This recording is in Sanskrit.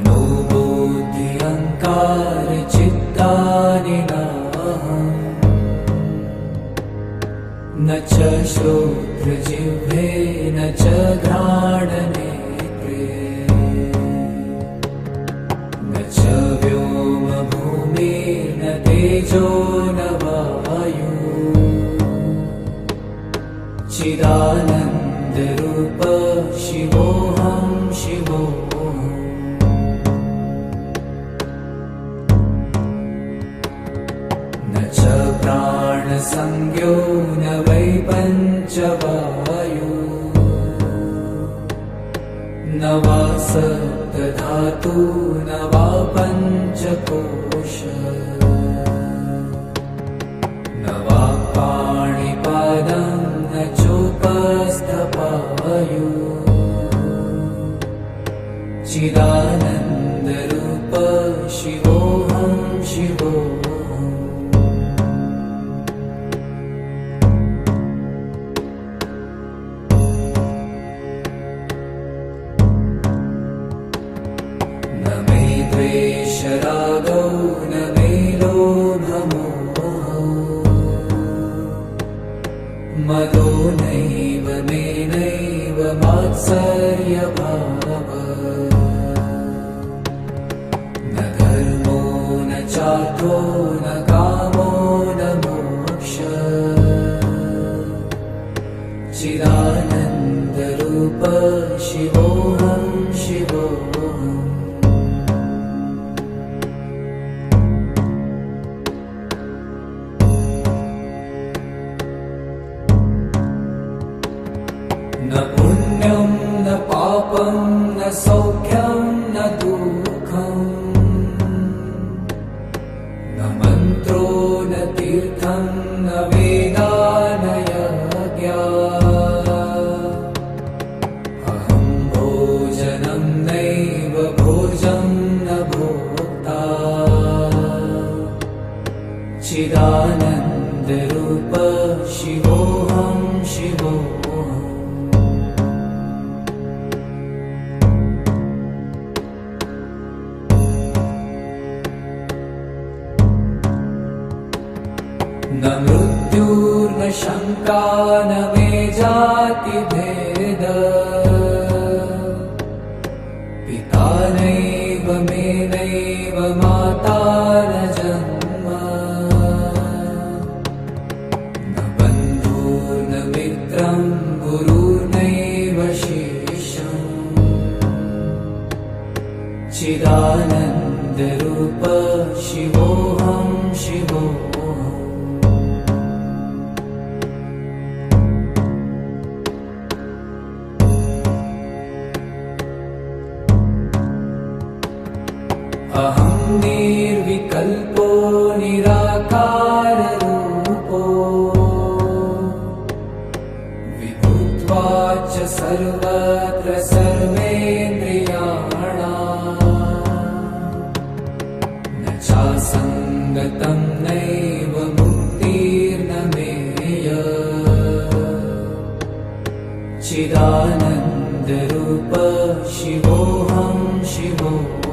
मनोबुद्धि अहंकार चित्तानि नाहम् न च श्रोत्रजिह्वे न च घ्राणनेत्रे न च व्योमभूमिर्न तेजो न वायु चिदानन्दरूप शिवोऽहं शिवोऽहम् न च प्राणसंज्ञो न वै पञ्चवायु न वा सप्तधातु न वा पञ्चकोश न वा पाणिपादं न चोपस्थपायु चिदानन्दरूप शिवोऽहं शिवोऽहम् न मे द्वेषरागौ न मे लोभमोहौ मदो नैव मे नैव मात्सर्यभावः न धर्मो न चार्थो न कामो न मोक्षः चिदानन्दरूप शिवोऽहं शिवोऽहम् न पुण्यं न पापं न सौख्यं न दुःखम् न मन्त्रो न तीर्थं न वेदा न यज्ञा अहं भोजनं नैव भोजं न भोक्ता चिदानन्दरूप शिवोऽहं शिवोऽहम् न मृत्युर्न शङ्का न मे जातिभेद पिता नैव मे नैव माता न जन्म न बन्धुर्न मित्रं गुरुर्नैव शिष्यम् चिदानन्दरूप शिवोऽहं शिवोऽहम् अहं निर्विकल्पो निराकाररूपो विभुत्वाच्च सर्वत्र सर्वेन्द्रियाणाम् न चासङ्गतं नैव मुक्तिर्न मेय चिदानन्दरूप शिवोऽहं शिवोऽहम्